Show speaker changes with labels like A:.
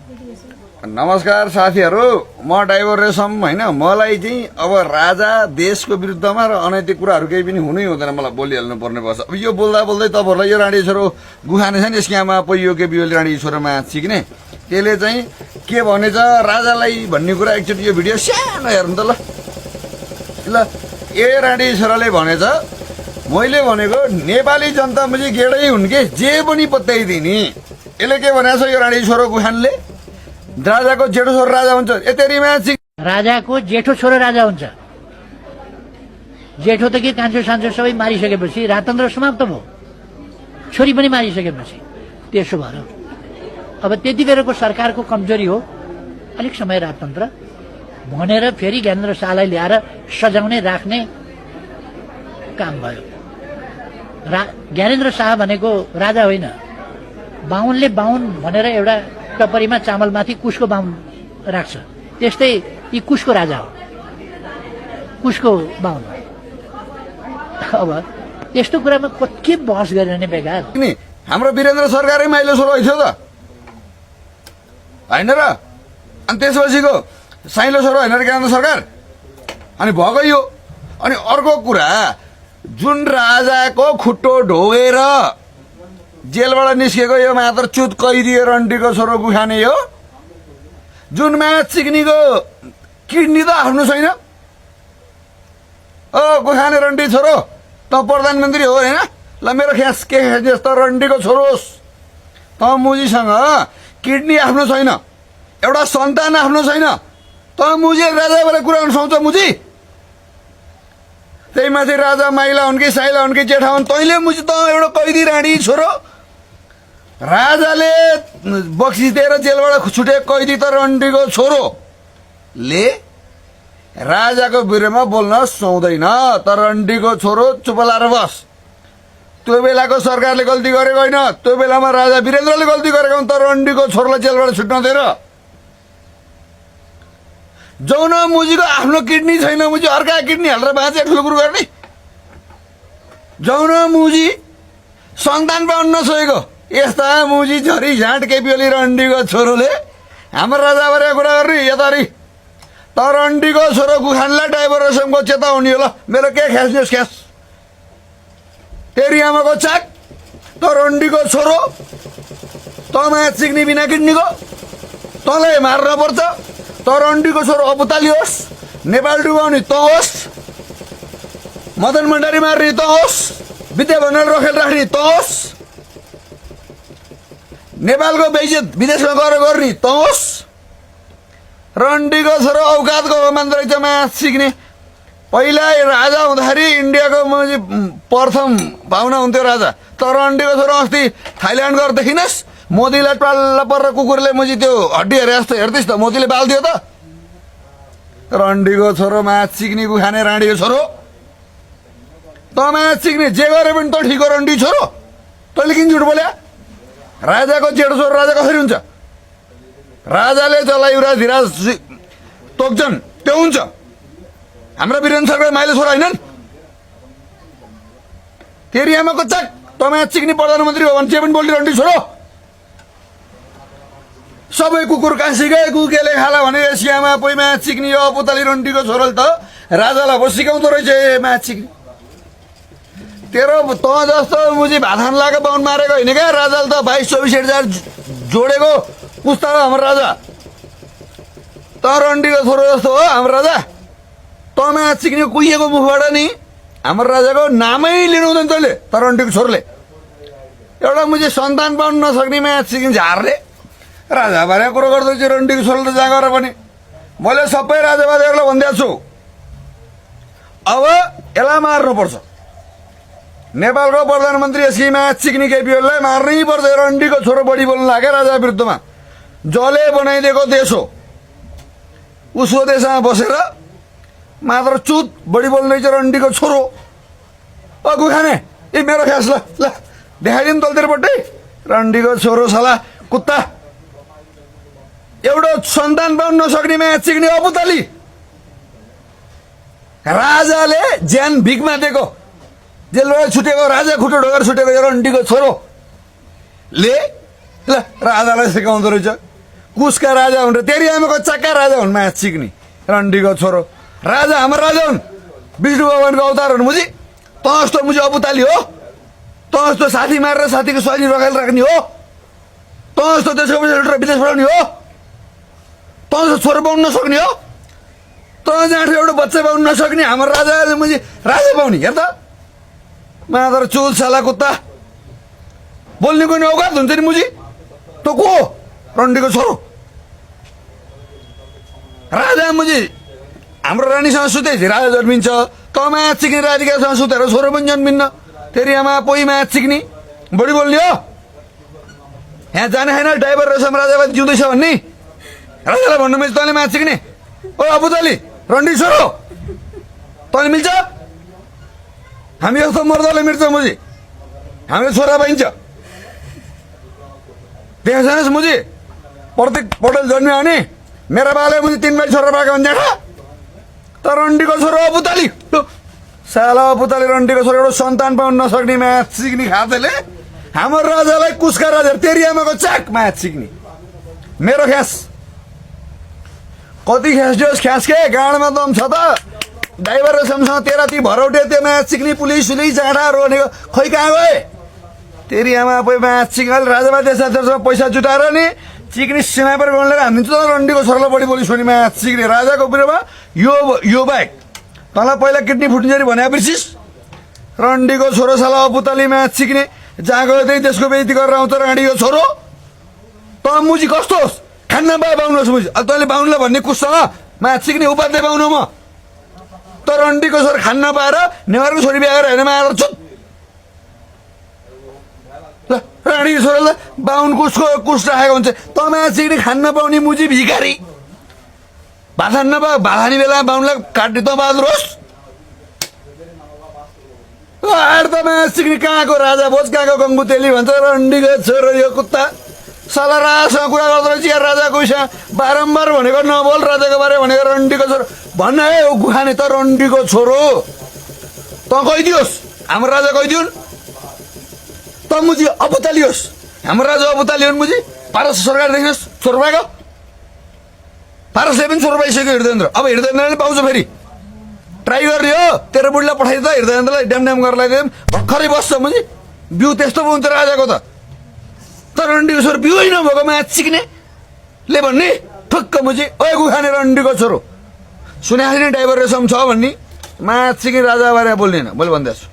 A: नमस्कार साथीहरू, म ड्राइभर रेशम होइन। मलाई चाहिँ अब राजा देशको विरुद्धमा र अनैतिक कुराहरू केही पनि हुनै हुँदैन, मलाई बोलिहाल्नु पर्ने पर्छ। अब यो बोल्दा बोल्दै तपाईँहरूलाई यो राणी छोरो गुखाने छ नि, स्क्याममा पहियो के बियोले राणी छोरोमा छिक्ने, त्यसले चाहिँ के भनेछ राजालाई भन्ने कुरा एकचोटि यो भिडियो सानो हेर्नु त ल। ए राणी छोराले भनेछ, मैले भनेको नेपाली जनता मुझे गेडै हुन् के, जे पनि पत्याइदिने। यसले के भनेछ यो राणी छोरो गुखानले, राजाको जेठो छोरो राजा हुन्छ। यतेरीमा
B: राजाको जेठो छोरो राजा हुन्छ। जेठो त के कान्छो सान्छो सबै मारिसकेपछि राजतन्त्र समाप्त भयो, छोरी पनि मारिसकेपछि त्यसो भएर अब त्यति बेरको सरकारको कमजोरी हो, अलिक समय राजतन्त्र भनेर फेरि ज्ञानेन्द्र शाहलाई ल्याएर सजाउने राख्ने काम भयो। ज्ञानेन्द्र शाह भनेको राजा होइन, बाहुनले बाहुन भनेर एउटा टपरीमा चामलमाथि कुशको बाहुन राख्छ, त्यस्तै यी कुशको राजा हो, कुशको बाहुन। अब त्यस्तो कुरामा के बहस गरेर नि बेकार।
A: हाम्रो वीरेन्द्र सरकारै माइलो छोरो थियो त होइन र, अनि त्यसपछिको साइलो छोरो होइन र ज्ञानेन्द्र सरकार, अनि भएको यो। अनि अर्को कुरा, जुन राजाको खुट्टो ढोगेर जेलबाट निस्केको यो मात्र चुत कैदी रन्डीको छोरो गुखाने हो, जुन म्याच सिक्नेको किडनी त आफ्नो छैन। ओ गुखाने रन्डी छोरो, त प्रधानमन्त्री हो होइन? ल मेरो ख्यास के जस्तो रन्डीको छोरो होस्, त मुजीसँग किडनी आफ्नो छैन, एउटा सन्तान आफ्नो छैन, त मुजी राजाबाट कुरा गर्न सक्छ मुजी? त्यही माथि राजा माइला हुन् कि साइला हुन् कि जेठा हुन्, तैँले मुजी त एउटा कैदी राणी छोरो। राजाले बक्सी दिएर जेलबाट छुटे कैदी त रन्डीको छोरोले राजाको विरुद्धमा बोल्न सुहाउँदैन। तर रन्डीको छोरो चुप लाएर बस। त्यो बेलाको सरकारले गल्ती गरेको होइन, त्यो बेलामा राजा वीरेन्द्रले गल्ती गरेको हुन्, तर रन्डीको छोरोलाई जेलबाट छुट्न दिएर। जौन मुजीको आफ्नो किडनी छैन, मुजी अर्का किडनी हालेर बाँचे ठुलो कुरो गर्ने। जौन मुजी सन्तान पाउन नसकेको यस्ता मुजी झरी झाँट केपिओली रन्डीको छोरोले हाम्रो राजाबारे कुरा गर्ने यतारी। तर रन्डीको छोरो गुखानलाई ड्राइभर रेशमको चेतावनी हो। ल मेरो के ख्यास न्युज ख्यास तेरी आमाको चाक, त रन्डीको छोरो, त म्याच सिक्ने बिना किडनीको, तँलाई मार्न पर्छ। त रन्डीको छोरो अपुताली होस्, नेपाल डुबाउने त होस्, मदन भण्डारी मार्ने त होस्, विद्या भण्डारी रखेल राख्ने त होस्, नेपालको बेइज्जत विदेशमा गएर गर्ने त होस्। रन्डीको छोरो औकातको हो मान्दो रहेछ म्याच सिक्ने। पहिला राजा हुँदाखेरि इन्डियाको प्रथम पाहुना हुन्थ्यो राजा, तर रन्डीको छोरो अस्ति थाइल्यान्ड गएर देखिनस्, मोदीलाई टल्ल परेर कुकुरले मुजी त्यो हड्डी हेरे जस्तो हेर्दैछ त, मोदीले बाल्दियो त। रन्डीको छोरो म्याच सिक्ने गुखाने राणीको छोरो, त म्याच सिक्ने जे गरे पनि त ठिक हो रन्डी छोरो। तैँले किन झुट बोल्या? राजाको जेठो छोरो राजा कसरी हुन्छ? राजाले जसलाई युवराज धिराज तोक्छन् त्यो हुन्छ। हाम्रा वीरेन्द्र सरकार माइलो छोरो होइनन्? तेरी आमाको चाक, त म्याच सिक्ने प्रधानमन्त्री हो भने जे पनि बोल्ने रन्डी छोरो। सबै कुकुर काँसीकै कुकेले खाला भने एसियामा पोइ म्याच सिक्ने यो अपुताली रन्डीको छोरोले त राजालाई अब सिकाउँदो रहेछ म्याच सिक्ने। तेरो त जस्तो मुजी भाथान लगाएको बाहुन मारेको होइन क्या, राजाले त 22-24 जोडेको पुस्ता हो हाम्रो राजा। त रन्डीको छोरो जस्तो हो हाम्रो राजा, त म्याच सिक्ने कुहिएको मुखबाट नि हाम्रो राजाको नामै लिनु हुँदैन तैँले। त रन्डीको छोरोले एउटा मुझे सन्तान पाउनु नसक्ने म्याच सिक्ने झारले राजाबारे कुरो गर्दैछु। रन्डीको छोरोले त जहाँ गएर पनि मैले सबै राजावादीहरूलाई भनिदिएको छु, अब यसलाई मार्नुपर्छ। नेपालको प्रधानमन्त्री यसकी म्याच सिक्ने केपिओलाई मार्नै पर्छ। रन्डीको छोरो बढी बोल्नु लाग्यो राजा विरुद्धमा। जसले बनाइदिएको देश हो उसको देशमा बसेर मात्र चुत बढी बोल्दैछ रन्डीको छोरो। गुखाने ए मेरो ख्यास ल ल देखाइदिउँ तलतिरपट्टि रन्डीको छोरो साला कुत्ता, एउटा सन्तान पाउन नसक्ने म्याच सिक्ने अपुताली। राजाले ज्यान भिखमा दिएको, जेलबाट छुटेको, राजा खुट्टो ढोगेर छुटेको यो रन्डीको छोरोले ल राजालाई सिकाउँदो रहेछ। कुसका राजा हुन् र तेरी आमाको चक्का राजा हुन् म्याच सिक्ने रन्डीको छोरो राजा हाम्रो राजा हुन् विष्णु भगवानको अवतार हुन् मुजी त जस्तो मुजी अबुताली हो त जस्तो साथी मारेर साथीको सैनी रखाइल राख्ने हो त जस्तो देशको पैसा लुटेर विदेश पठाउने हो त जस्तो छोरो पाउनु नसक्ने हो त जहाँ एउटा बच्चा पाउनु नसक्ने हाम्रो राजाले मुजी राजा पाउने हेर त मादर चुल साला कुत्ता बोल्ने कुनै औकात हुन्छ नि मुजी त को हो रन्डीको छोरो राजा मुजी हाम्रो रानीसँग सुतेपछि राजा जन्मिन्छ त म्याच सिक्ने राधिकासँग सुतेर छोरो पनि जन्मिन्न तेरी आमा पोइ म्याच सिक्ने बढी बोल्ने हो यहाँ जाने छैन ड्राइभर रेशम राजावादी जिउँदैछ भन्ने राजालाई भन्नु मिल्छ तैँले म्याच सिक्ने ओ अबुताली रन्डी छोरो तैँले मिल्छ हामी जस्तो मर्दले मिल्छ मुजी हामीले छोरा पाइन्छ त्यहाँ छैनस् मुजी प्रत्येक पटल जन्मियो भने मेरा बाले मुजी 3 बाई छोरा पाएको हुन्छ त रन्डीको छोरो अबुताली साला अबुताली रन्डीको छोरो एउटा सन्तान पाउन नसक्ने म्याच सिक्ने खातेले हाम्रो राजालाई कुसका राजा तेरी आमाको चाक म्याच सिक्ने मेरो ख्यास कति ख्यास दियोस् ख्यास के गाडमा दम छ त ड्राइभर रेशमसँग तेरा ती भरौटे त्यो म्याच सिक्ने पुलिस जाँडाहरू भनेको खै कहाँ गए तेरी आमा पो म्याच सिक्ने राजावादी साथीहरूसँग पैसा जुटाएर नि चिक्ने सीमा पर गणले हानिदिन्छ त रन्डीको छोरालाई बढी बोली सुनि म्याच सिक्ने राजाको विरुद्धमा यो बाइक तँलाई पहिला किडनी फुटिन्छ भने बिर्सिस रन्डीको छोरो साला अबुताली म्याच सिक्ने जहाँ गयो त्यही देशको बेइज्जती गरेर आउँछ राडीको छोरो त मुजी कस्तो होस् खान्न पाए बाउनुहोस् मुजी अब तैँले बाहुनलाई भन्ने कुससँग म्याच सिक्ने उपाध्याय पाउनु म त रन्डीको छोरो खान्न पाएर नेवारको छोरी बिहा गरेर हेर्ने आएर छुट रानीको छोरालाई बाहुन कुस राखेको हुन्छ त म्याच सिक्ने खान्न पाउने मुजी भिखारी भात खान्न पायो भात खाने बेला बाहुनलाई काट्ने त बहादुर होस् त म्याच सिक्ने कहाँको राजा भोज कहाँको गङ्गु तेली भन्छ रन्डीको छोरो यो कुत्ता साला राजासँग कुरा गर्दो रहेछ यार राजाको विषय बारम्बार भनेको नबोल राजाको बारे भनेको रन्डीको छोरो भन्न है गुखाने त रन्डीको छोरो त गइदियोस् हाम्रो राजा गइदिउन् त मुजी अबुताली होस् हाम्रो राजा अबुताली हुन् मुजी पारस सरकार देखिनुहोस् छोरो पाएको पारसले पनि छोरो पाइसक्यो हृदयेन्द्र अब हृदयेन्द्रले पाउँछ फेरि ट्राई गर्ने हो तेरो बुढीलाई पठाइदियो त हृदयेन्द्रलाई ड्याम गरेर लगाइदियो भर्खरै बस्छ मुजी बिउ त्यस्तो पो हुन्छ राजाको त तर रन्डीको छोरो बिउै नभएको म्याच सिक्नेले भन्ने ठुक्क मुजी ओ गुखाने रन्डीको छोरो सुने ड्राइभर रेशम छ भन्ने म्याच सिक्ने राजाबारे बोल्दैन मैले भन्दैछु